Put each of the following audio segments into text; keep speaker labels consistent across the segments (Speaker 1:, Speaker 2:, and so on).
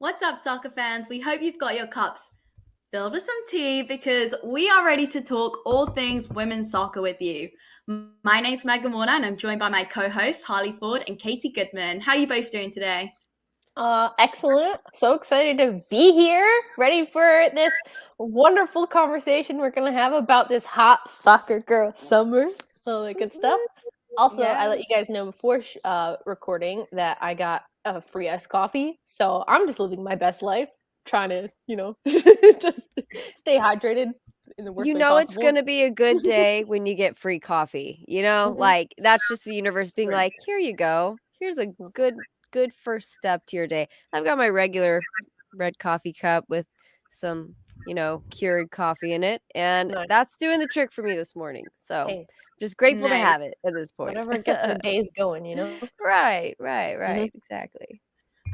Speaker 1: What's up, soccer fans? We hope you've got your cups filled with some tea because we are ready to talk all things women's soccer with you. My name's Megan Warner and I'm joined by my co-hosts Harlie Ford and Katie Goodman. How are you both doing today?
Speaker 2: Excellent. So excited to be here, ready for this wonderful conversation we're going to have about this hot soccer girl summer, all that good stuff. Also, I let you guys know before recording that I got a free iced coffee, so I'm just living my best life, trying to, just stay hydrated in the worst way possible.
Speaker 3: It's going to be a good day when you get free coffee. Like that's just the universe being like, here you go. Here's a good first step to your day. I've got my regular red coffee cup with some, Keurig coffee in it, and that's doing the trick for me this morning. So
Speaker 2: Hey,
Speaker 3: just grateful to have it at this point.
Speaker 2: whatever gets our days going,
Speaker 3: Right, exactly.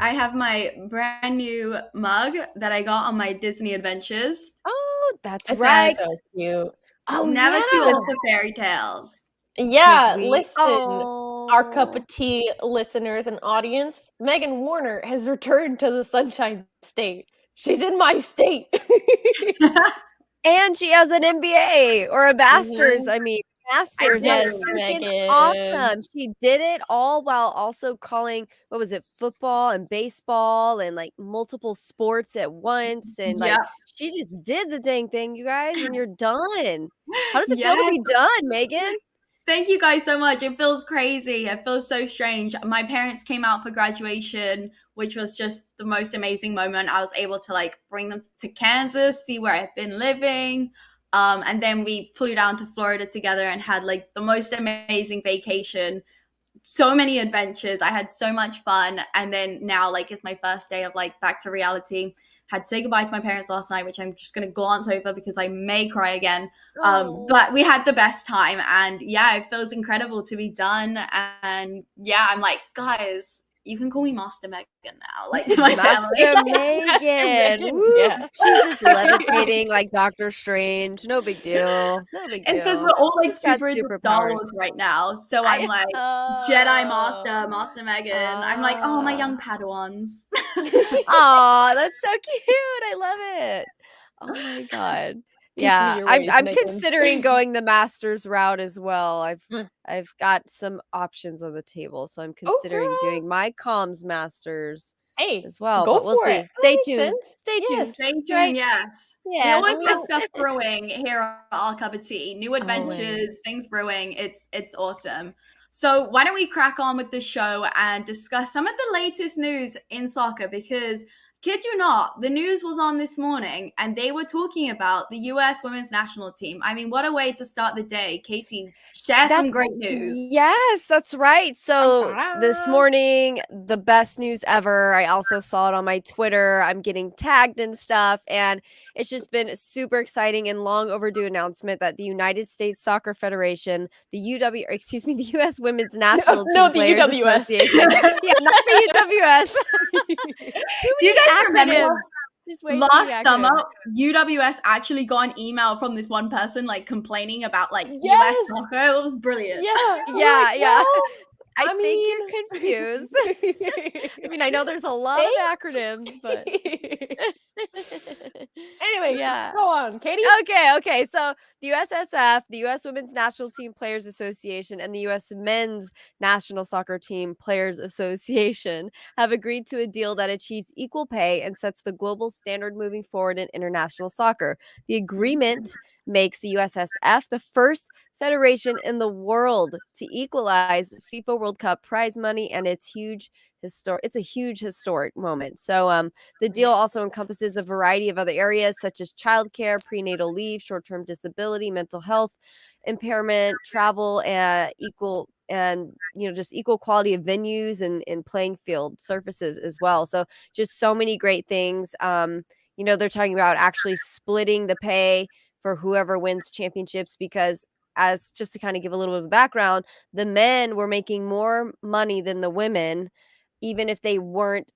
Speaker 1: I have my brand new mug that I got on my Disney adventures.
Speaker 3: Oh, that's right.
Speaker 2: So cute.
Speaker 1: Oh, never too old for fairy tales.
Speaker 2: Yeah, listen, our cup of tea listeners and audience, Megan Warner has returned to the Sunshine State. She's in my state.
Speaker 3: And she has an MBA or a master's. I mean, master's. That's freaking awesome. She did it all while also calling, what was it, football and baseball and like multiple sports at once. And like, she just did the dang thing, you guys, and you're done. How does it feel to be done, Megan?
Speaker 1: Thank you guys so much. It feels crazy. It feels so strange. My parents came out for graduation, which was just the most amazing moment. I was able to like bring them to Kansas, see where I've been living. And then we flew down to Florida together and had like the most amazing vacation. So many adventures. I had so much fun. And then now like it's my first day of like back to reality. Had to say goodbye to my parents last night, which I'm just going to glance over because I may cry again. But we had the best time. And yeah, it feels incredible to be done. And yeah, I'm like, guys, you can call me Master Megan now. Like to my
Speaker 3: Master Megan. Yeah. She's just levitating like Doctor Strange. No big deal.
Speaker 1: It's because we're all like super into Star Wars right now. So I'm like Jedi Master Megan. I'm like, oh, my young Padawans.
Speaker 3: Oh, that's so cute. I love it. Oh my God. Yeah, I'm considering going the master's route as well. I've got some options on the table, so I'm considering doing my comms masters as well.
Speaker 2: Go
Speaker 3: but we'll
Speaker 2: for
Speaker 3: see.
Speaker 2: It.
Speaker 3: Stay tuned.
Speaker 1: Stay tuned. Yes. Yeah. We always have stuff brewing here at our cup of tea. New adventures, things brewing. It's awesome. So why don't we crack on with the show and discuss some of the latest news in soccer? Because kid you not, the news was on this morning and they were talking about the US women's national team. I mean, what a way to start the day. Katie, share some great news.
Speaker 3: Yes, that's right. So this morning, the best news ever. I also saw it on my Twitter. I'm getting tagged and stuff. And it's just been a super exciting and long overdue announcement that the United States Soccer Federation, the U.S. Women's National Team Players Association. Yeah, not the UWS.
Speaker 1: Do you guys remember last summer UWS actually got an email from this one person like complaining about like US soccer? It was brilliant.
Speaker 3: Yeah. I think you're confused. I mean, I know there's a lot of acronyms, but
Speaker 2: anyway, go on, Katie.
Speaker 3: Okay. So the USSF, the U.S. Women's National Team Players Association, and the U.S. Men's National Soccer Team Players Association have agreed to a deal that achieves equal pay and sets the global standard moving forward in international soccer. The agreement makes the USSF the first federation in the world to equalize FIFA World Cup prize money, and it's a huge historic moment. So the deal also encompasses a variety of other areas such as childcare, prenatal leave, short-term disability, mental health impairment, travel, and equal quality of venues and playing field surfaces as well. So just so many great things. They're talking about actually splitting the pay for whoever wins championships, because as just to kind of give a little bit of background, the men were making more money than the women, even if they weren't,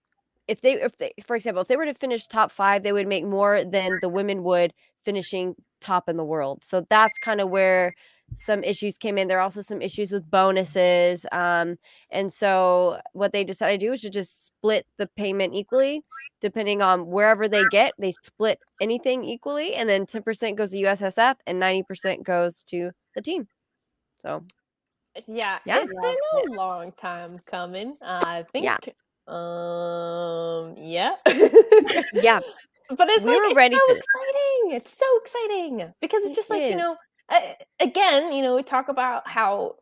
Speaker 3: for example, if they were to finish top 5, they would make more than the women would finishing top in the world. So that's kind of where some issues came in. There are also some issues with bonuses. And so what they decided to do is to just split the payment equally. Depending on wherever they get, they split anything equally, and then 10% goes to USSF and 90% goes to the team. So
Speaker 2: Yeah,
Speaker 3: yeah.
Speaker 2: it's been a long time coming. I think.
Speaker 3: Yeah.
Speaker 2: Yeah.
Speaker 3: Yeah.
Speaker 2: But it's
Speaker 3: We
Speaker 2: like
Speaker 3: were
Speaker 2: it's
Speaker 3: ready
Speaker 2: so
Speaker 3: for this.
Speaker 2: exciting. It's so exciting because it's
Speaker 3: It
Speaker 2: just like,
Speaker 3: is.
Speaker 2: again, we talk about how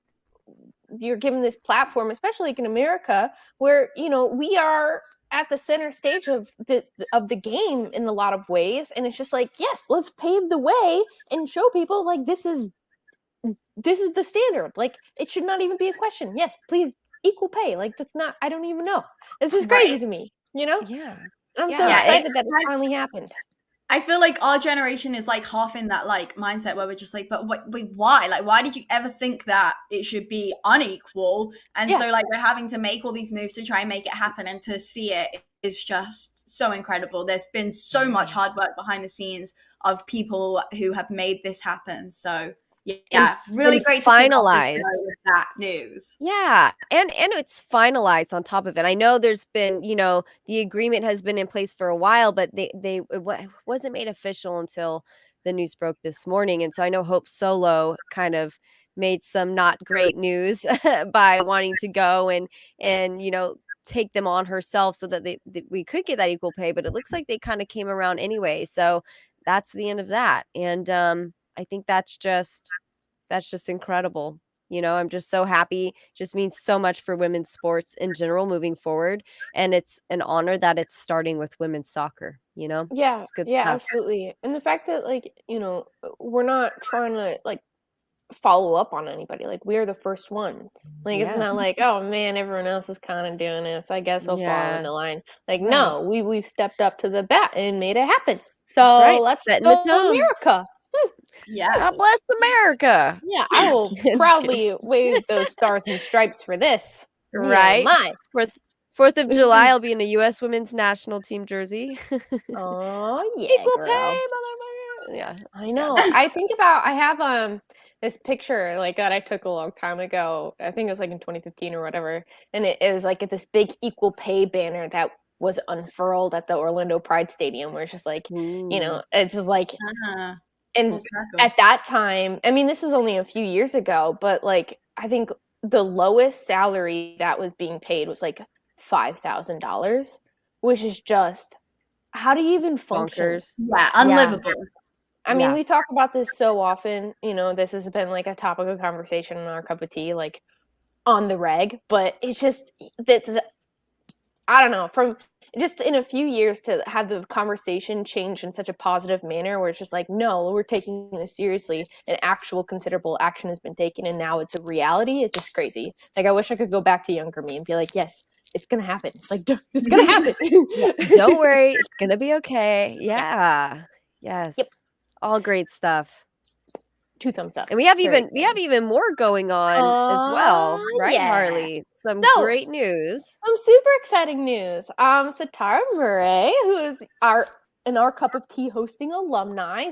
Speaker 2: you're given this platform, especially like in America, where we are at the center stage of the game in a lot of ways, and it's just like, yes, let's pave the way and show people like this is the standard. Like, it should not even be a question. Yes, please, equal pay. Like, that's not. I don't even know. This is crazy to me.
Speaker 3: Yeah.
Speaker 2: I'm
Speaker 3: Yeah.
Speaker 2: so
Speaker 1: Yeah,
Speaker 2: excited that it's finally happened.
Speaker 1: I feel like our generation is like half in that like mindset where we're just like, but wait, why? Like, why did you ever think that it should be unequal? And
Speaker 2: Yeah.
Speaker 1: so like we're having to make all these moves to try and make it happen, and to see it is just so incredible. There's been so much hard work behind the scenes of people who have made this happen. So yeah, really great to kick off this show with that news.
Speaker 3: Yeah, and it's finalized on top of it. I know there's been, the agreement has been in place for a while, but it wasn't made official until the news broke this morning. And so I know Hope Solo kind of made some not great news by wanting to go and take them on herself so that we could get that equal pay. But it looks like they kind of came around anyway. So that's the end of that. And I think that's just incredible. I'm just so happy. Just means so much for women's sports in general moving forward. And it's an honor that it's starting with women's soccer,
Speaker 2: Yeah,
Speaker 3: It's good
Speaker 2: yeah,
Speaker 3: stuff.
Speaker 2: absolutely. And the fact that we're not trying to like follow up on anybody. Like, we are the first ones. Like, it's
Speaker 3: Yeah.
Speaker 2: not like, oh man, everyone else is kind of doing it, so I guess we'll fall in the line. Like,
Speaker 3: Right.
Speaker 2: no, we've stepped up to the bat and made it happen. So
Speaker 3: That's right.
Speaker 2: let's
Speaker 3: Setting
Speaker 2: go
Speaker 3: the tone.
Speaker 2: America.
Speaker 1: Yeah.
Speaker 3: God bless America.
Speaker 2: Yeah, I will
Speaker 3: Just
Speaker 2: proudly wave those stars and stripes for this.
Speaker 3: Right.
Speaker 2: My.
Speaker 3: 4th of July, I'll be in a U.S. women's national team jersey.
Speaker 2: Oh yeah,
Speaker 3: Equal
Speaker 2: girl.
Speaker 3: pay, motherfucker. Yeah.
Speaker 2: I know. I have this picture like that I took a long time ago. I think it was like in 2015 or whatever. And it was like this big equal pay banner that was unfurled at the Orlando Pride Stadium, where it's just like, it's just like, and at that time, I mean, this is only a few years ago, but like, I think the lowest salary that was being paid was like $5,000, which is just, how do you even function?
Speaker 3: Bonkers.
Speaker 1: Yeah, unlivable.
Speaker 2: I mean, we talk about this so often, this has been like a topic of conversation in our cup of tea, like on the reg, but it's just, I don't know, from just in a few years to have the conversation change in such a positive manner where it's just like, no, we're taking this seriously, and actual considerable action has been taken, and now it's a reality. It's just crazy. Like, I wish I could go back to younger me and be like, yes, it's gonna happen. Like, it's gonna happen.
Speaker 3: Don't worry, it's gonna be okay. Yeah. Yes.
Speaker 2: Yep.
Speaker 3: All great stuff.
Speaker 2: 2 thumbs up.
Speaker 3: And we have even more going on as well, right,
Speaker 2: yeah.
Speaker 3: Harlie? Some great news.
Speaker 2: Some super exciting news. So Tara Murray, who is our cup of tea hosting alumni,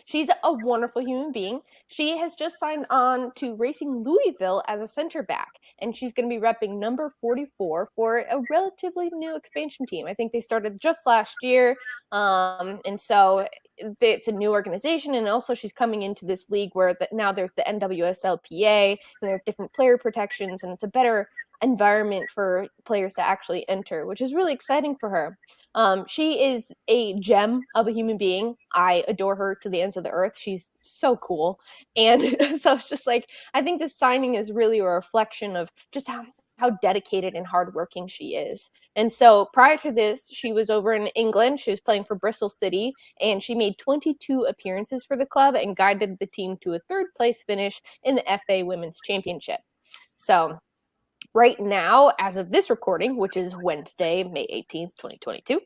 Speaker 2: she's a wonderful human being. She has just signed on to Racing Louisville as a center back, and she's going to be repping number 44 for a relatively new expansion team. I think they started just last year, and so it's a new organization, and also she's coming into this league where now there's the NWSLPA, and there's different player protections, and it's a better environment for players to actually enter, which is really exciting for her. She is a gem of a human being. I adore her to the ends of the earth. She's so cool. And so it's just like, I think this signing is really a reflection of just how dedicated and hardworking she is. And so prior to this, she was over in England. She was playing for Bristol City, and she made 22 appearances for the club and guided the team to a 3rd place finish in the FA Women's Championship. So right now, as of this recording, which is Wednesday, May 18th, 2022,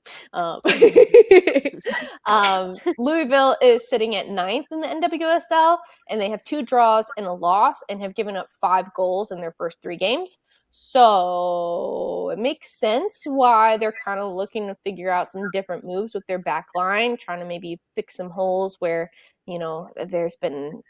Speaker 2: Louisville is sitting at 9th in the NWSL, and they have 2 draws and a loss and have given up 5 goals in their first 3 games. So it makes sense why they're kind of looking to figure out some different moves with their back line, trying to maybe fix some holes where, there's been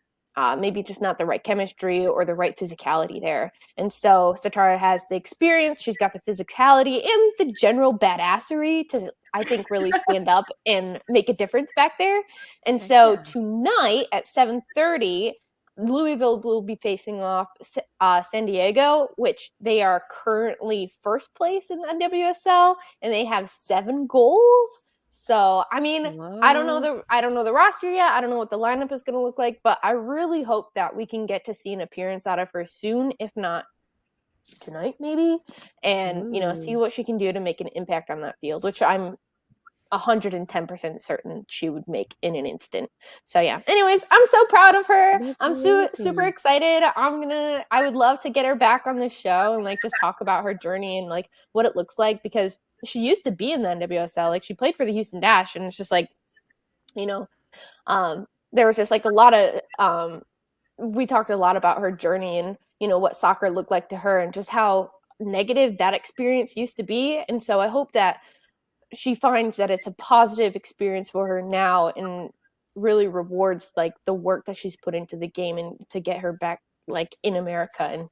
Speaker 2: maybe just not the right chemistry or the right physicality there. And so Satara has the experience, she's got the physicality and the general badassery to, I think, really stand up and make a difference back there. And
Speaker 3: Heck
Speaker 2: so
Speaker 3: yeah.
Speaker 2: tonight at 7:30, Louisville will be facing off San Diego, which they are currently first place in the NWSL, and they have 7 goals. So, I mean, I don't know the roster yet. I don't know what the lineup is going to look like, but I really hope that we can get to see an appearance out of her soon, if not tonight, maybe, and see what she can do to make an impact on that field, which I'm 110% certain she would make in an instant. So yeah. Anyways, I'm so proud of her. I'm super excited. I would love to get her back on this show and like just talk about her journey and like what it looks like, because she used to be in the NWSL. Like she played for the Houston Dash, and it's just like, there was just like a lot of we talked a lot about her journey and what soccer looked like to her and just how negative that experience used to be. And so I hope that she finds that it's a positive experience for her now and really rewards like the work that she's put into the game and to get her back like in America and,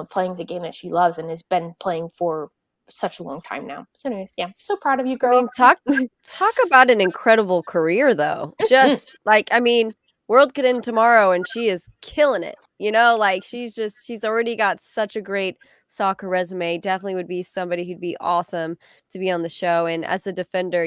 Speaker 2: playing the game that she loves and has been playing for such a long time now. So anyways, yeah, so proud of you, girl.
Speaker 3: I mean, talk about an incredible career though. Just like, I mean, world could end tomorrow and she is killing it. Like she's already got such a great soccer resume. Definitely would be somebody who'd be awesome to be on the show. And as a defender,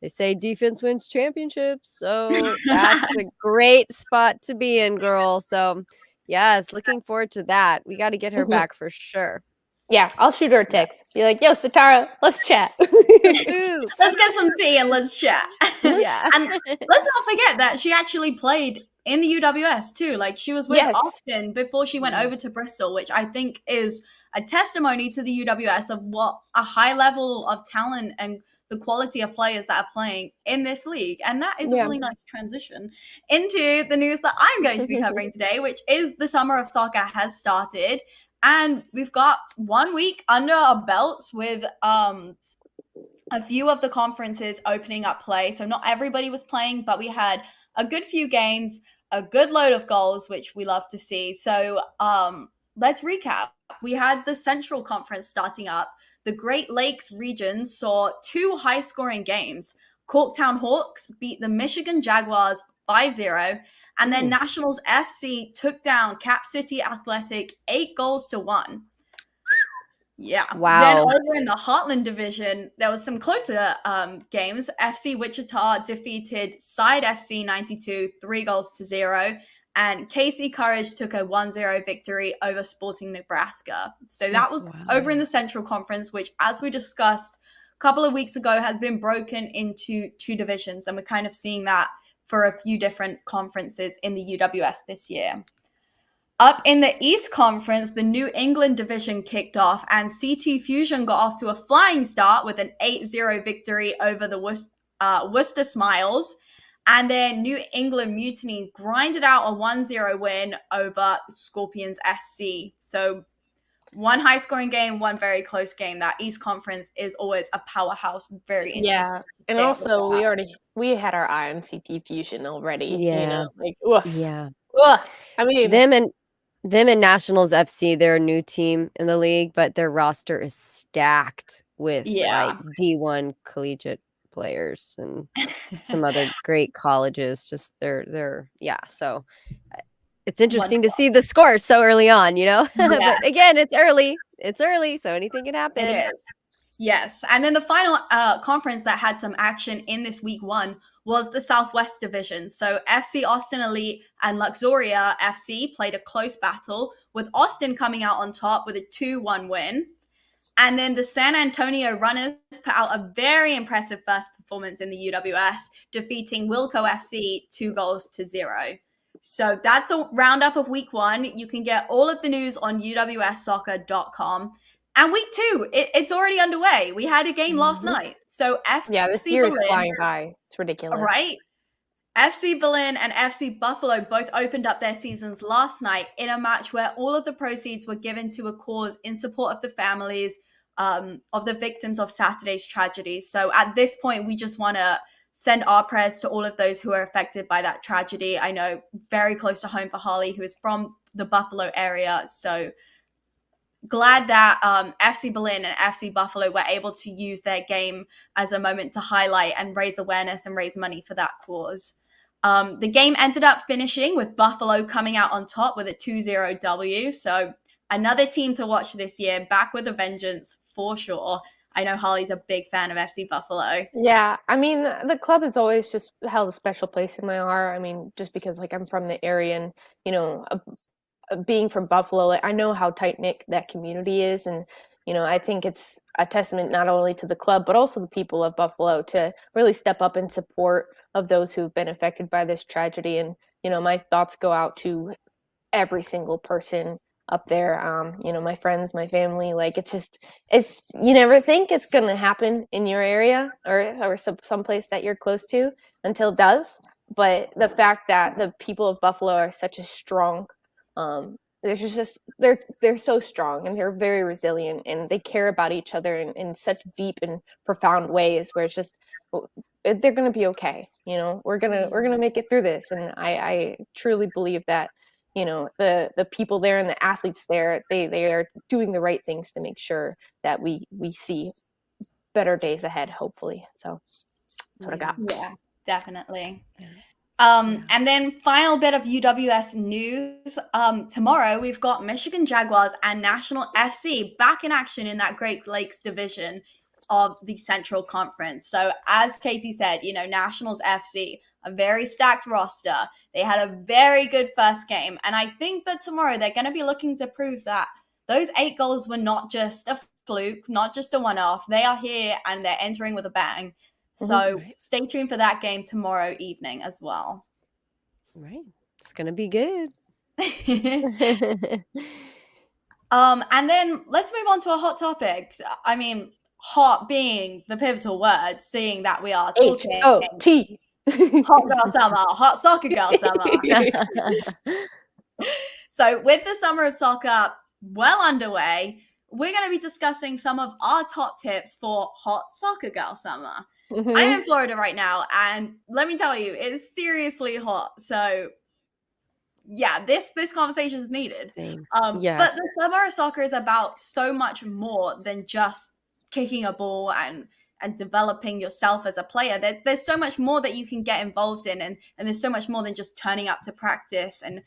Speaker 3: they say defense wins championships. So that's a great spot to be in, girl. So yes, looking forward to that. We got to get her back for sure.
Speaker 2: Yeah, I'll shoot her a text. Be like, yo, Satara, let's chat.
Speaker 1: Let's get some tea and let's chat.
Speaker 3: Yeah.
Speaker 1: And let's not forget that she actually played in the UWS too. Like she was with Austin before she went over to Bristol, which I think is a testimony to the UWS of what a high level of talent and the quality of players that are playing in this league. And that is a really nice transition into the news that I'm going to be covering today, which is the summer of soccer has started. And we've got 1 week under our belts with a few of the conferences opening up play. So not everybody was playing, but we had a good few games, a good load of goals, which we love to see. So let's recap. We had the Central Conference starting up. The Great Lakes region saw 2 high-scoring games. Corktown Hawks beat the Michigan Jaguars 5-0. And then Nationals FC took down Cap City Athletic 8-1. Yeah.
Speaker 3: Wow.
Speaker 1: Then over in the Heartland division, there was some closer games. FC Wichita defeated Side FC 92 3-0. And KC Courage took a 1-0 victory over Sporting Nebraska. So that was over in the Central Conference, which, as we discussed a couple of weeks ago, has been broken into 2 divisions. And we're kind of seeing that for a few different conferences in the UWS this year. Up in the East Conference, the New England division kicked off, and CT Fusion got off to a flying start with an 8-0 victory over the Worcester Smiles. And then New England Mutiny grinded out a 1-0 win over Scorpions SC. So 1 high-scoring game, 1 very close game. That East Conference is always a powerhouse, very interesting.
Speaker 2: Yeah, and also we had our eye on CT Fusion already.
Speaker 3: Yeah,
Speaker 2: I mean,
Speaker 3: them and Nationals FC, they're a new team in the league, but their roster is stacked with like D1 collegiate players and some other great colleges. Just they're so it's interesting to see the scores so early on, but again, it's early, so anything can happen.
Speaker 1: It is. Yes. And then the final conference that had some action in this week 1 was the Southwest Division. So FC Austin Elite and Luxoria FC played a close battle, with Austin coming out on top with a 2-1 win. And then the San Antonio Runners put out a very impressive first performance in the UWS, defeating Wilco FC 2-0. So that's a roundup of week 1. You can get all of the news on uwssoccer.com. And week 2, it's already underway. We had a game last night. So
Speaker 2: this year is flying by. It's ridiculous.
Speaker 1: Right? FC Berlin and FC Buffalo both opened up their seasons last night in a match where all of the proceeds were given to a cause in support of the families of the victims of Saturday's tragedy. So at this point, we just want to send our prayers to all of those who are affected by that tragedy. I know very close to home for Harlie, who is from the Buffalo area. So glad that FC Berlin and FC Buffalo were able to use their game as a moment to highlight and raise awareness and raise money for that cause. The game ended up finishing with Buffalo coming out on top with a 2-0 W. So another team to watch this year, back with a vengeance for sure. I know Harlie's a big fan of FC Buffalo.
Speaker 2: Yeah, I mean, the club has always just held a special place in my heart. I mean, just because like I'm from the area and, you know, being from Buffalo, like, I know how tight-knit that community is. And, you know, I think it's a testament not only to the club, but also the people of Buffalo to really step up in support of those who've been affected by this tragedy. And, you know, my thoughts go out to every single person up there, you know, my friends, my family. Like, it's you never think it's gonna happen in your area or someplace that you're close to until it does. But the fact that the people of Buffalo are such a strong, they're so strong and they're very resilient and they care about each other in such deep and profound ways where it's just they're gonna be okay. You know, we're gonna make it through this. And I truly believe that, you know, the people there and the athletes there, they are doing the right things to make sure that we see better days ahead, hopefully. So that's what I got.
Speaker 1: Yeah, definitely. And then final bit of UWS news. Tomorrow we've got Michigan Jaguars and National FC back in action in that Great Lakes division of the Central Conference. So as Katie said, you know, Nationals FC, a very stacked roster. They had a very good first game. And I think that tomorrow they're going to be looking to prove that those 8 goals were not just a fluke, not just a one-off. They are here and they're entering with a bang. So stay tuned for that game tomorrow evening as well.
Speaker 3: Right. It's going to be good.
Speaker 1: And then let's move on to our hot topics. I mean, hot being the pivotal word, seeing that we are talking
Speaker 2: H-O-T.
Speaker 1: hot girl summer, hot soccer girl summer. So with the summer of soccer well underway, we're going to be discussing some of our top tips for hot soccer girl summer. I'm in Florida right now, and let me tell you, it's seriously hot. So yeah, this conversation is needed.
Speaker 3: Yes.
Speaker 1: But the summer of soccer is about so much more than just kicking a ball and developing yourself as a player. There's so much more that you can get involved in, and there's so much more than just turning up to practice and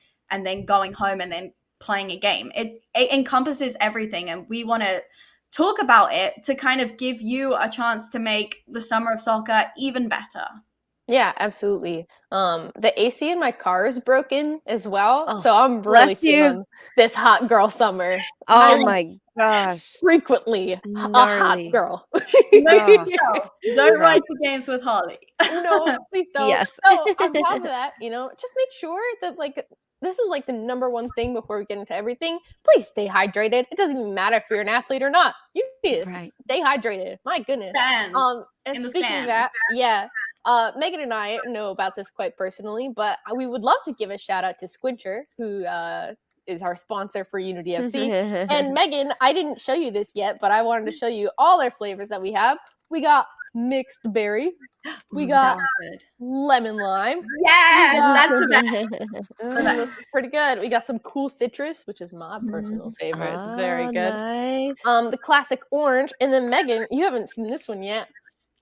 Speaker 1: then going home and then playing a game. It encompasses everything, and we want to talk about it to kind of give you a chance to make the summer of soccer even better.
Speaker 2: Yeah, absolutely. The AC in my car is broken as well, so I'm really feeling this hot girl summer.
Speaker 3: Oh my gosh.
Speaker 2: Frequently a hot girl.
Speaker 1: Don't ride the games with Harlie.
Speaker 2: No, please don't.
Speaker 3: Yes.
Speaker 2: So on top of that, you know, just make sure that like this is like the number one thing before we get into everything. Please stay hydrated. It doesn't even matter if you're an athlete or not. You need to stay hydrated. My goodness.
Speaker 1: And
Speaker 2: speaking of that, Megan and I know about this quite personally, but we would love to give a shout out to Squincher, who is our sponsor for Unity FC. And Megan, I didn't show you this yet, but I wanted to show you all their flavors that we have. We got mixed berry. We got lemon lime.
Speaker 1: Yes, that's the best.
Speaker 2: That's pretty good. We got some cool citrus, which is my personal favorite. It's very good.
Speaker 3: Nice.
Speaker 2: The classic orange. And then Megan, you haven't seen this one yet.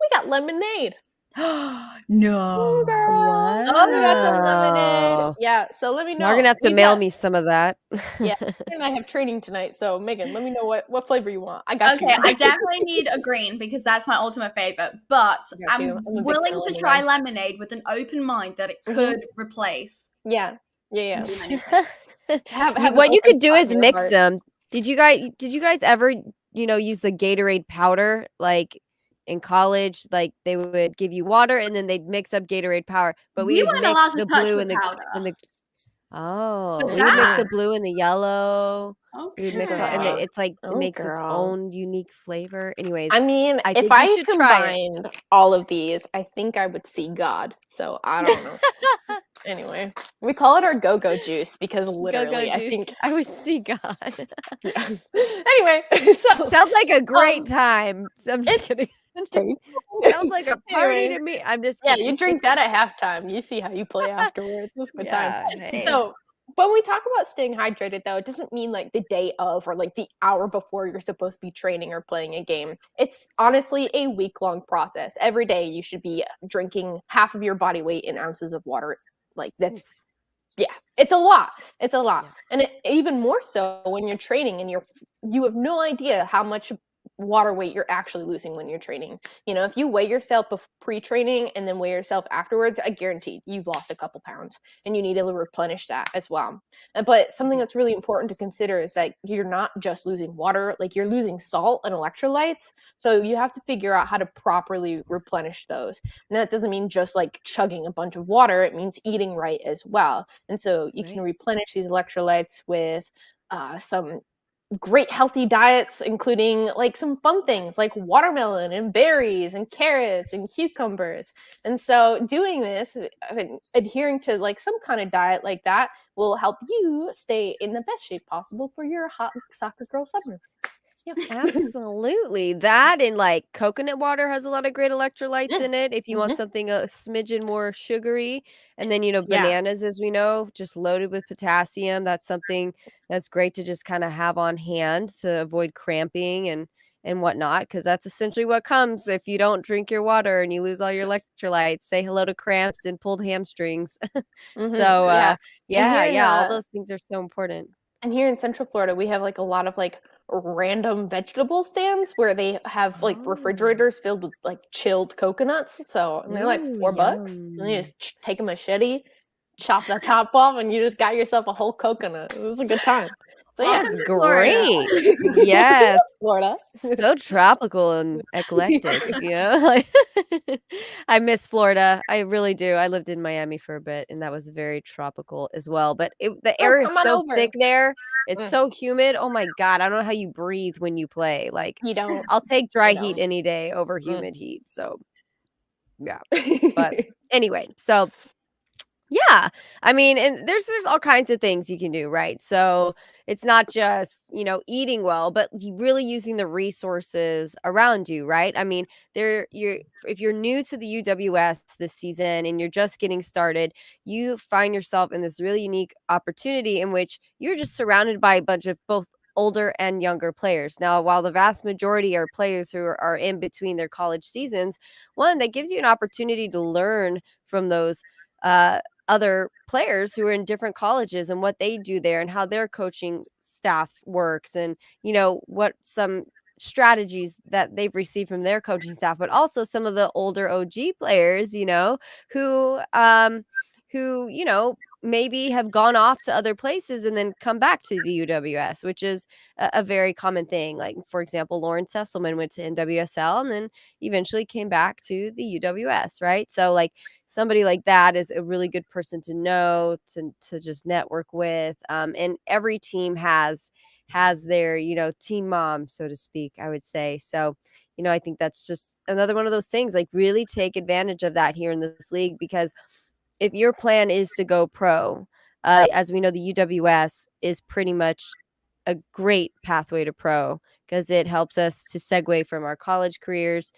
Speaker 2: We got lemonade.
Speaker 1: No.
Speaker 2: Girl. Oh, we got some lemonade. Yeah, so let me know.
Speaker 3: You're gonna have to mail me some of that.
Speaker 2: Yeah, and I have training tonight, so Megan, let me know what flavor you want. I got you.
Speaker 1: Okay, I definitely need a green because that's my ultimate favorite, but I'm willing to try lemonade with an open mind that it could replace.
Speaker 2: Yeah.
Speaker 3: What you could do is mix them. Did you guys ever, use the Gatorade powder, like in college? Like they would give you water and then they'd mix up Gatorade powder, but we would mix the blue and the we would mix the blue and the yellow.
Speaker 1: Okay.
Speaker 3: We would mix it, and it's like it makes its own unique flavor. Anyways,
Speaker 2: I mean, if I combined all of these, I think I would see God. So I don't know. Anyway, we call it our go-go juice because literally, I think
Speaker 3: I would see God.
Speaker 2: Yeah. Anyway, so
Speaker 3: sounds like a great time. I'm just kidding. Sounds like a party to me. I'm just
Speaker 2: Yeah,
Speaker 3: kidding.
Speaker 2: you drink that at halftime. You see how you play afterwards. It's a good time.
Speaker 3: Yeah, hey.
Speaker 2: So when we talk about staying hydrated, though, it doesn't mean like the day of or like the hour before you're supposed to be training or playing a game. It's honestly a week-long process. Every day you should be drinking half of your body weight in ounces of water. Like that's it's a lot. It's a lot. And even more so when you're training and you have no idea how much water weight you're actually losing when you're training. You know, if you weigh yourself pre-training and then weigh yourself afterwards, I guarantee you've lost a couple pounds and you need to replenish that as well. But something that's really important to consider is that you're not just losing water, like you're losing salt and electrolytes. So you have to figure out how to properly replenish those. And that doesn't mean just like chugging a bunch of water, it means eating right as well. And so you can replenish these electrolytes with some great healthy diets, including like some fun things like watermelon and berries and carrots and cucumbers. And so doing this, adhering to like some kind of diet like that will help you stay in the best shape possible for your hot soccer girl summer.
Speaker 3: Yeah, absolutely. That and like coconut water has a lot of great electrolytes in it if you want something a smidgen more sugary. And then, bananas, as we know, just loaded with potassium. That's something that's great to just kind of have on hand to avoid cramping and whatnot, because that's essentially what comes if you don't drink your water and you lose all your electrolytes. Say hello to cramps and pulled hamstrings. So, all those things are so important.
Speaker 2: And here in Central Florida, we have like a lot of like random vegetable stands where they have like refrigerators filled with like chilled coconuts. So they're like $4. And you just take a machete, chop the top off, and you just got yourself a whole coconut. It was a good time. So
Speaker 3: that's great. Yes.
Speaker 2: Florida.
Speaker 3: So tropical and eclectic, I miss Florida. I really do. I lived in Miami for a bit, and that was very tropical as well. But the air is so thick there. It's so humid. Oh my God. I don't know how you breathe when you play. Like,
Speaker 2: you don't.
Speaker 3: I'll take dry heat any day over humid heat. So, yeah. But anyway, so yeah. I mean, and there's all kinds of things you can do, right? So it's not just, eating well, but really using the resources around you, right? I mean, if you're new to the UWS this season and you're just getting started, you find yourself in this really unique opportunity in which you're just surrounded by a bunch of both older and younger players. Now, while the vast majority are players who are in between their college seasons, one that gives you an opportunity to learn from those other players who are in different colleges and what they do there and how their coaching staff works and, what some strategies that they've received from their coaching staff, but also some of the older OG players, who maybe have gone off to other places and then come back to the UWS, which is a very common thing. Like, for example, Lauren Sesselman went to NWSL and then eventually came back to the UWS, right? So, like, somebody like that is a really good person to know, to just network with. And every team has their, team mom, so to speak, I would say. So, I think that's just another one of those things, like really take advantage of that here in this league, because if your plan is to go pro, as we know, the UWS is pretty much a great pathway to pro because it helps us to segue from our college careers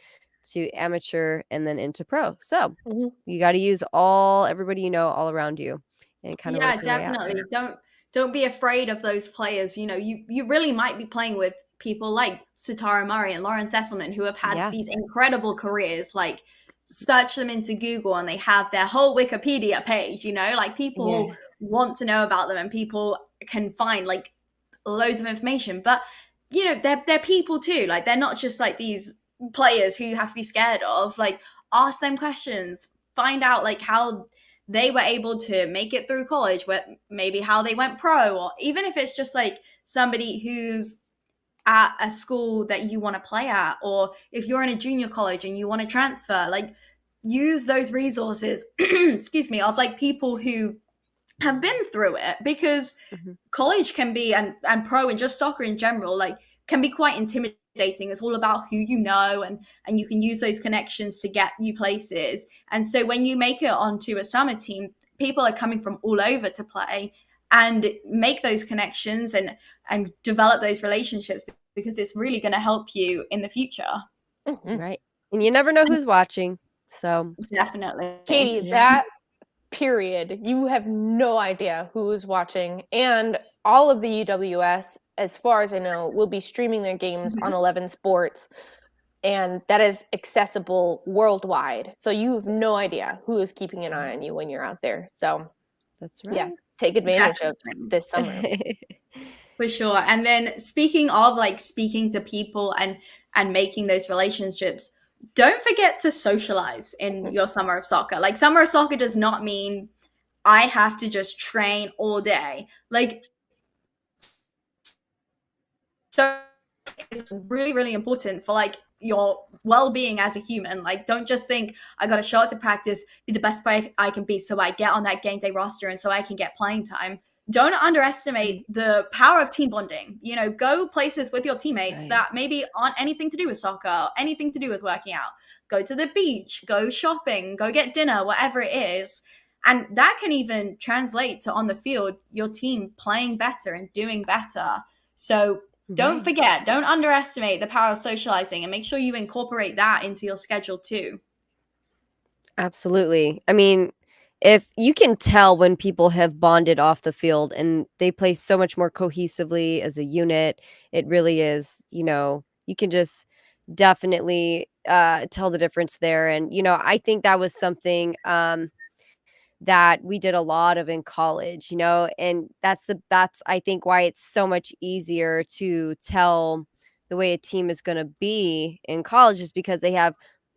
Speaker 3: to amateur and then into pro. So you got to use everybody all around you and kind of work your way out
Speaker 1: definitely.
Speaker 3: there.
Speaker 1: Don't be afraid of those players. You really might be playing with people like Sutara Murray and Lauren Sesselman who have had these incredible careers. Like, search them into Google and they have their whole Wikipedia page, like people want to know about them and people can find like loads of information. But, they're people too. Like, they're not just like these players who you have to be scared of. Like, ask them questions, find out like how they were able to make it through college, maybe how they went pro, or even if it's just like somebody who's at a school that you want to play at, or if you're in a junior college and you want to transfer, like, use those resources excuse me, of like people who have been through it, because college can be, and pro and just soccer in general, like, can be quite intimidating. It's all about who you know, and you can use those connections to get you places. And so when you make it onto a summer team, people are coming from all over to play and make those connections and develop those relationships, because it's really going to help you in the future.
Speaker 3: Right. And you never know who's watching. So
Speaker 1: Definitely.
Speaker 2: Katie, that period, you have no idea who is watching. And all of the UWS, as far as I know, will be streaming their games on 11 Sports. And that is accessible worldwide. So you have no idea who is keeping an eye on you when you're out there. So
Speaker 3: that's right.
Speaker 2: yeah, take advantage of this summer.
Speaker 1: For sure. And then speaking of like speaking to people and making those relationships, don't forget to socialize in your summer of soccer. Like summer of soccer does not mean I have to just train all day. Like so it's really, really important for like your well-being as a human. Like don't just think I gotta show up to practice, be the best player I can be so I get on that game day roster and so I can get playing time. Don't underestimate the power of team bonding. You know, go places with your teammates that maybe aren't anything to do with soccer, anything to do with working out. Go to the beach, go shopping, go get dinner, whatever it is. And that can even translate to on the field, your team playing better and doing better. So don't forget, don't underestimate the power of socializing, and make sure you incorporate that into your schedule too.
Speaker 3: Absolutely. I mean, if you can tell when people have bonded off the field and they play so much more cohesively as a unit, it really is, you can just definitely tell the difference there. And, I think that was something that we did a lot of in college, and that's I think why it's so much easier to tell the way a team is going to be in college is because they have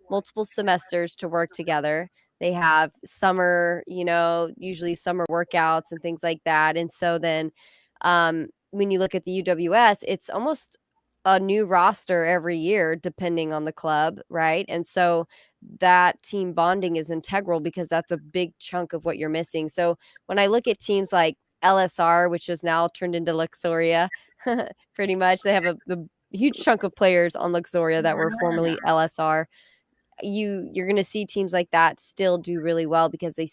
Speaker 3: multiple semesters to work together. They have summer, usually summer workouts and things like that. And so then when you look at the UWS, it's almost a new roster every year depending on the club, right? And so that team bonding is integral because that's a big chunk of what you're missing. So when I look at teams like LSR, which is now turned into Luxoria, pretty much, they have a huge chunk of players on Luxoria that were formerly LSR. You're going to see teams like that still do really well because they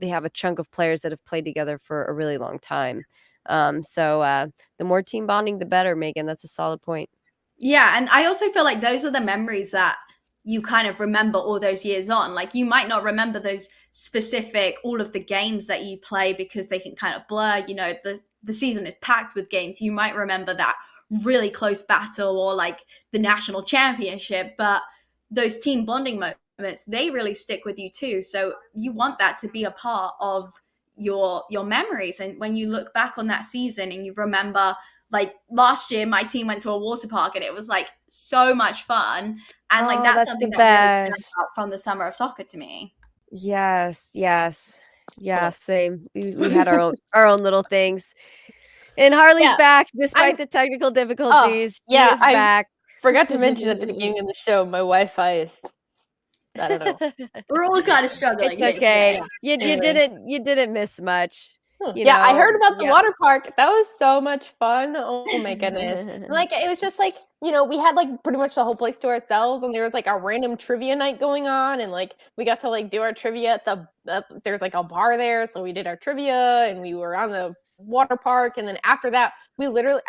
Speaker 3: have a chunk of players that have played together for a really long time. So the more team bonding, the better, Megan. That's a solid point.
Speaker 1: Yeah, and I also feel like those are the memories that you kind of remember all those years on. Like you might not remember those specific all of the games that you play because they can kind of blur. You know, the season is packed with games. You might remember that really close battle or like the national championship, but those team bonding moments, they really stick with you too. So you want that to be a part of your memories. And when you look back on that season and you remember, like last year my team went to a water park and it was like so much fun, and like that's something that really stands out from the summer of soccer to me.
Speaker 3: Yes yeah, same. We had our own little things. And Harlie's back despite the technical difficulties. She is back.
Speaker 2: Forgot to mention at the beginning of the show, my Wi-Fi is, I don't know.
Speaker 1: We're all kind of struggling.
Speaker 3: It's okay. You didn't miss much.
Speaker 2: I heard about the water park. That was so much fun. Oh my goodness. Like it was just like, we had like pretty much the whole place to ourselves, and there was like a random trivia night going on, and like we got to like do our trivia at there's like a bar there, so we did our trivia and we were on the water park, and then after that we literally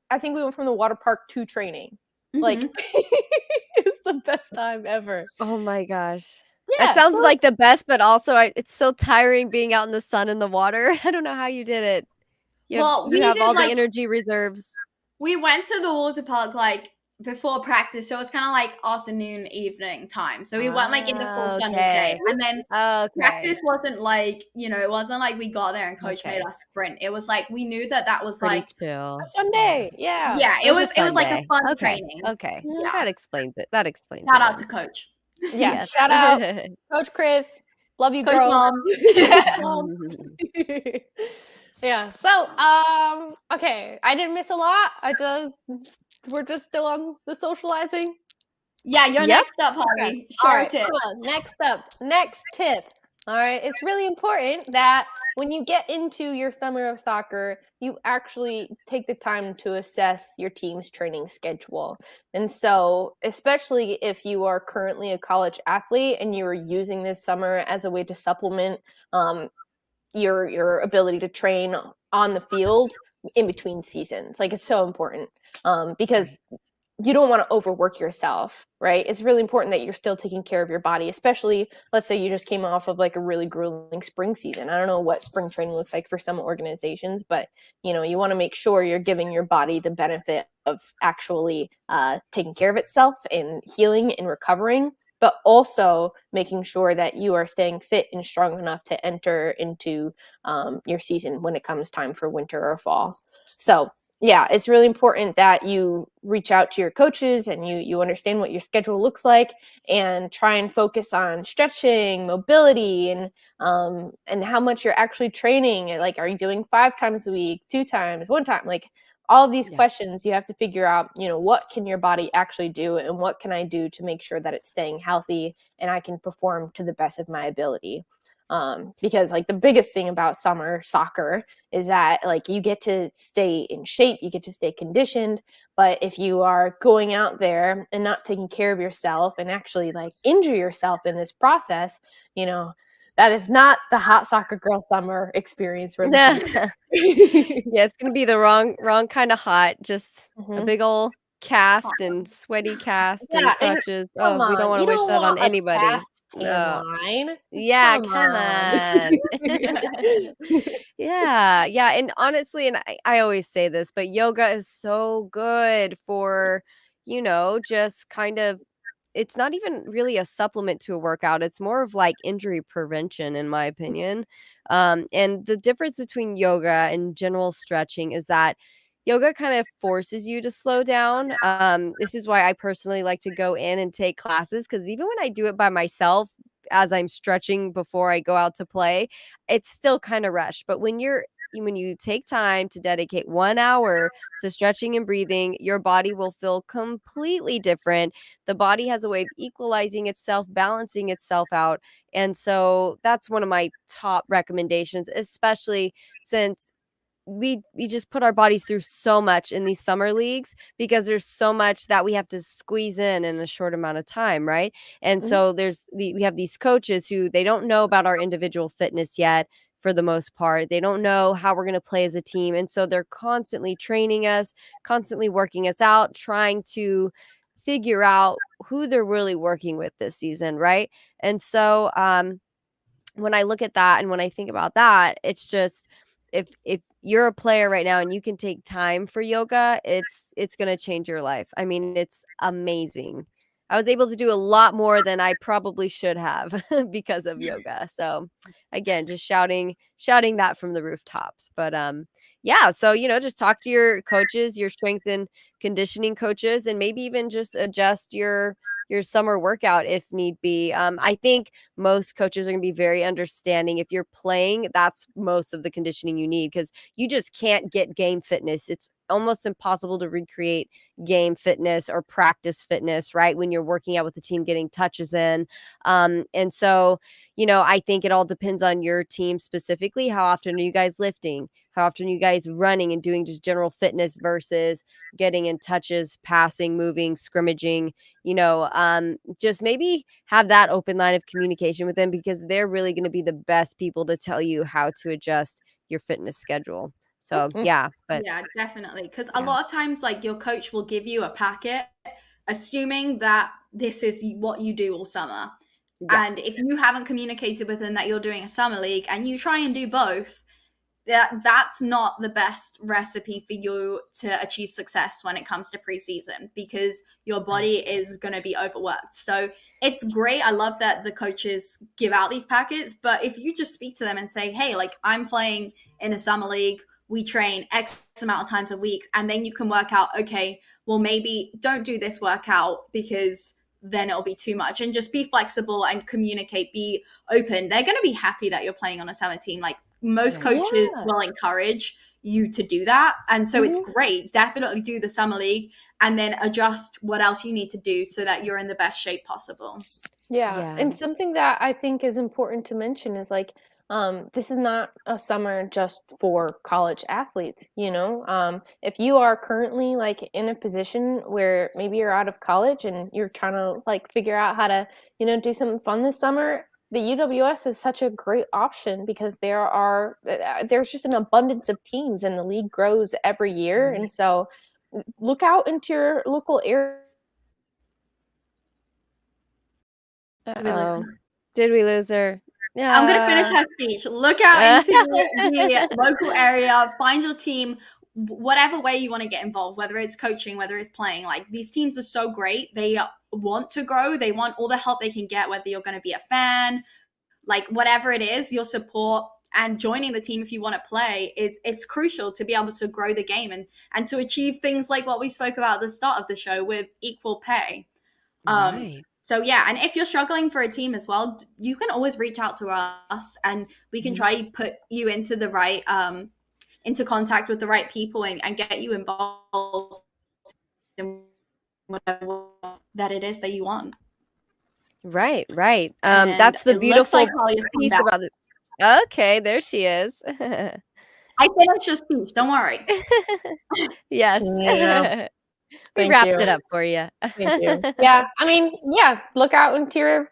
Speaker 2: I think we went from the water park to training. Like it was the best time ever.
Speaker 3: Oh my gosh. Yeah, it sounds like the best, but also it's so tiring being out in the sun and the water. I don't know how you did it. You have all the energy reserves.
Speaker 1: We went to the water park like before practice, so it's kind of like afternoon, evening time. So we went like in the full sun all day, and then practice wasn't like, it wasn't like we got there and coach made us sprint. It was like we knew that was
Speaker 3: pretty
Speaker 1: like
Speaker 3: chill.
Speaker 2: A fun day. Yeah.
Speaker 1: Yeah, it was like a fun training.
Speaker 3: Okay.
Speaker 1: Yeah.
Speaker 3: That explains it.
Speaker 1: Shout out to coach.
Speaker 2: Yeah, shout out Coach Chris. Love you,
Speaker 1: Coach
Speaker 2: girl.
Speaker 1: Mom.
Speaker 2: Yeah. So, okay, I didn't miss a lot. We're just still on the socializing.
Speaker 1: Yeah, you're next up, Harlie. Share a tip.
Speaker 2: Next tip. All right, it's really important that when you get into your summer of soccer, you actually take the time to assess your team's training schedule. And so, especially if you are currently a college athlete and you're using this summer as a way to supplement your ability to train on the field in between seasons, like it's so important because you don't want to overwork yourself, right? It's really important that you're still taking care of your body, especially, let's say you just came off of like a really grueling spring season. I don't know what spring training looks like for some organizations, but you know, you want to make sure you're giving your body the benefit of actually taking care of itself and healing and recovering, but also making sure that you are staying fit and strong enough to enter into your season when it comes time for winter or fall. So yeah, it's really important that you reach out to your coaches and you understand what your schedule looks like, and try and focus on stretching, mobility, and how much you're actually training. Like, are you doing 5 times a week, 2 times, 1 time? Like, all of these questions you have to figure out, you know, what can your body actually do and what can I do to make sure that it's staying healthy and I can perform to the best of my ability. Because like the biggest thing about summer soccer is that like you get to stay in shape, you get to stay conditioned, but if you are going out there and not taking care of yourself and actually like injure yourself in this process, you know, that is not the hot soccer girl summer experience we're looking for.
Speaker 3: Yeah, it's gonna be the wrong kind of hot, just a big old cast and sweaty cast and
Speaker 2: Yeah, and
Speaker 3: crutches.
Speaker 2: come
Speaker 3: Oh, we don't
Speaker 2: on,
Speaker 3: wanna
Speaker 2: you
Speaker 3: wish
Speaker 2: don't
Speaker 3: that on
Speaker 2: want a
Speaker 3: anybody.
Speaker 2: cast tan
Speaker 3: No.
Speaker 2: line.
Speaker 3: Yeah,
Speaker 2: Come
Speaker 3: come
Speaker 2: on.
Speaker 3: on. Yeah, and honestly, and I always say this, but yoga is so good for, just kind of it's not even really a supplement to a workout. It's more of like injury prevention, in my opinion. And the difference between yoga and general stretching is that yoga kind of forces you to slow down. This is why I personally like to go in and take classes, because even when I do it by myself, as I'm stretching before I go out to play, it's still kind of rushed. But when you take time to dedicate 1 hour to stretching and breathing, your body will feel completely different. The body has a way of equalizing itself, balancing itself out. And so that's one of my top recommendations, especially since we just put our bodies through so much in these summer leagues, because there's so much that we have to squeeze in a short amount of time, right? And so we have these coaches who they don't know about our individual fitness yet. For the most part, they don't know how we're going to play as a team, and so they're constantly training us, constantly working us out, trying to figure out who they're really working with this season, right? And so when I look at that and when I think about that, it's just, if you're a player right now and you can take time for yoga, it's going to change your life. I mean, it's amazing. I was able to do a lot more than I probably should have because of yoga. So again, just shouting that from the rooftops. But yeah, so just talk to your coaches, your strength and conditioning coaches, and maybe even just adjust your summer workout if need be. I think most coaches are going to be very understanding. If you're playing, that's most of the conditioning you need, because you just can't get game fitness. It's almost impossible to recreate game fitness or practice fitness, right? When you're working out with the team, getting touches in. And so, I think it all depends on your team specifically. How often are you guys lifting? How often are you guys running and doing just general fitness versus getting in touches, passing, moving, scrimmaging? Just maybe have that open line of communication with them, because they're really going to be the best people to tell you how to adjust your fitness schedule. So, yeah, but
Speaker 1: Yeah, definitely. Because a
Speaker 3: yeah.
Speaker 1: lot of times, like, your coach will give you a packet, assuming that this is what you do all summer.
Speaker 3: Yeah.
Speaker 1: And if you haven't communicated with them that you're doing a summer league and you try and do both, that's not the best recipe for you to achieve success when it comes to preseason, because your body is going to be overworked. So it's great. I love that the coaches give out these packets, but if you just speak to them and say, hey, like, I'm playing in a summer league, we train X amount of times a week, and then you can work out, okay, well, maybe don't do this workout because then it'll be too much, and just be flexible and communicate, be open. They're going to be happy that you're playing on a 17. Like, most coaches will encourage you to do that. And so it's great. Definitely do the summer league and then adjust what else you need to do so that you're in the best shape possible.
Speaker 2: Yeah. And something that I think is important to mention is like, this is not a summer just for college athletes, if you are currently like in a position where maybe you're out of college and you're trying to like figure out how to, do something fun this summer, the UWS is such a great option, because there's just an abundance of teams and the league grows every year. And so look out into your local area.
Speaker 3: Uh-oh. Did we lose her?
Speaker 1: I'm going to finish her speech. Look out into the local area. Find your team, whatever way you want to get involved, whether it's coaching, whether it's playing. Like, these teams are so great. They want to grow. They want all the help they can get, whether you're going to be a fan, like whatever it is, your support and joining the team if you want to play, it's crucial to be able to grow the game and to achieve things like what we spoke about at the start of the show with equal pay.
Speaker 3: Right.
Speaker 1: So yeah, and if you're struggling for a team as well, you can always reach out to us and we can try to put you into the right into contact with the right people and get you involved in whatever that it is that you want.
Speaker 3: Right.
Speaker 1: And
Speaker 3: That's the
Speaker 1: it looks
Speaker 3: beautiful
Speaker 1: like Harlie's come
Speaker 3: piece
Speaker 1: back.
Speaker 3: about it. Okay, there she is.
Speaker 1: I finished your speech. Don't worry.
Speaker 3: Yes.
Speaker 2: Yeah.
Speaker 3: We
Speaker 2: Thank
Speaker 3: wrapped
Speaker 2: you.
Speaker 3: it up for you.
Speaker 2: Thank you. Yeah, I mean, yeah, look out into your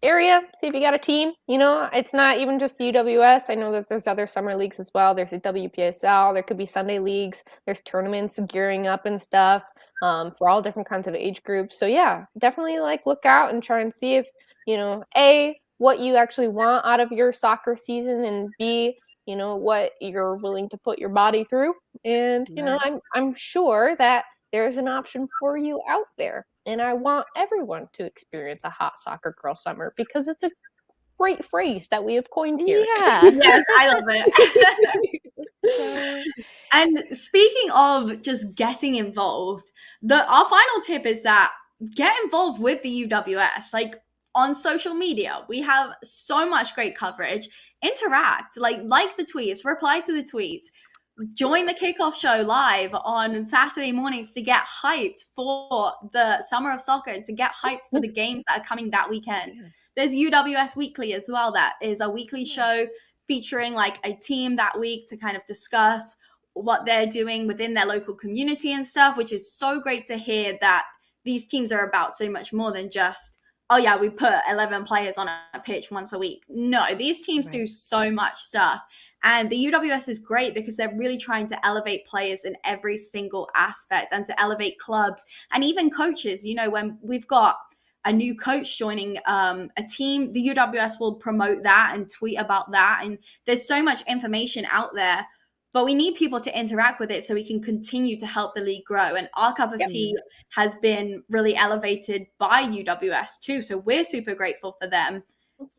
Speaker 2: area, see if you got a team. You know, it's not even just the UWS. I know that there's other summer leagues as well. There's a WPSL. There could be Sunday leagues. There's tournaments gearing up and stuff for all different kinds of age groups. So yeah, definitely like look out and try and see if, you know, A, what you actually want out of your soccer season, and B, you know, what you're willing to put your body through. And, you know, I'm sure that there's an option for you out there. And I want everyone to experience a hot soccer girl summer because it's a great phrase that we have coined here.
Speaker 3: Yeah.
Speaker 1: Yes, I love it. And speaking of just getting involved, our final tip is that get involved with the UWS. Like on social media, we have so much great coverage. Interact, like the tweets, reply to the tweets. Join the kickoff show live on Saturday mornings to get hyped for the summer of soccer and to get hyped for the games that are coming that weekend. Yeah. There's UWS Weekly as well. That is a weekly show featuring like a team that week to kind of discuss what they're doing within their local community and stuff, which is so great to hear that these teams are about so much more than just, oh yeah, we put 11 players on a pitch once a week. No, these teams do so much stuff. And the UWS is great because they're really trying to elevate players in every single aspect and to elevate clubs and even coaches. You know, when we've got a new coach joining a team, the UWS will promote that and tweet about that. And there's so much information out there, but we need people to interact with it so we can continue to help the league grow. And our cup of tea has been really elevated by UWS too. So we're super grateful for them.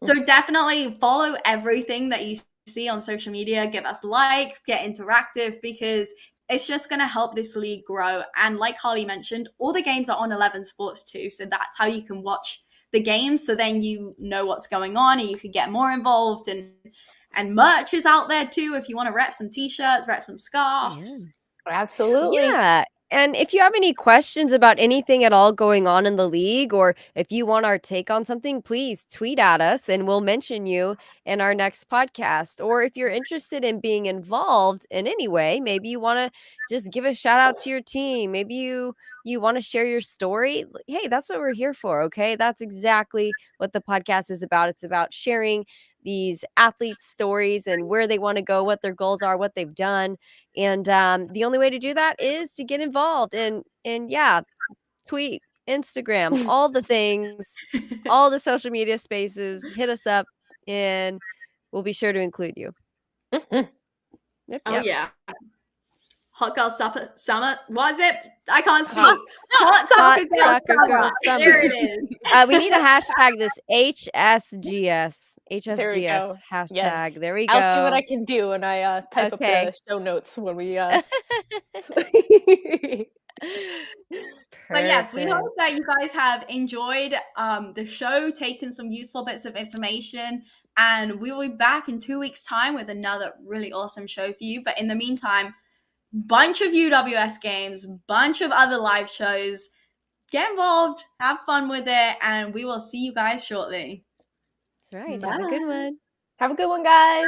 Speaker 1: So definitely follow everything that you see on social media, give us likes, get interactive, because it's just going to help this league grow. And like Harlie mentioned, all the games are on 11 Sports too. So that's how you can watch the games. So then you know what's going on and you can get more involved. And merch is out there too if you want to rep some t-shirts, rep some scarves.
Speaker 2: Yeah. Absolutely.
Speaker 3: Yeah. And if you have any questions about anything at all going on in the league, or if you want our take on something, please tweet at us and we'll mention you in our next podcast. Or if you're interested in being involved in any way, maybe you want to just give a shout out to your team. Maybe you want to share your story. Hey, that's what we're here for. Okay. That's exactly what the podcast is about. It's about sharing these athletes' stories and where they want to go, what their goals are, what they've done. And the only way to do that is to get involved and yeah, tweet, Instagram, all the things, all the social media spaces. Hit us up and we'll be sure to include you.
Speaker 1: Oh, yeah. Hot Girl Summer. What is it? I can't speak. Hot Soccer Girl Summer. There it is.
Speaker 3: We need to hashtag this HSGS. HSGS hashtag.
Speaker 2: Yes.
Speaker 3: There we go.
Speaker 2: I'll see what I can do when I type up the show notes when we
Speaker 1: But yes, we hope that you guys have enjoyed the show, taken some useful bits of information, and we will be back in 2 weeks' time with another really awesome show for you. But in the meantime, bunch of UWS games, bunch of other live shows. Get involved, have fun with it, and we will see you guys shortly.
Speaker 3: That's right. Bye. Have a good one.
Speaker 2: Have a good one, guys.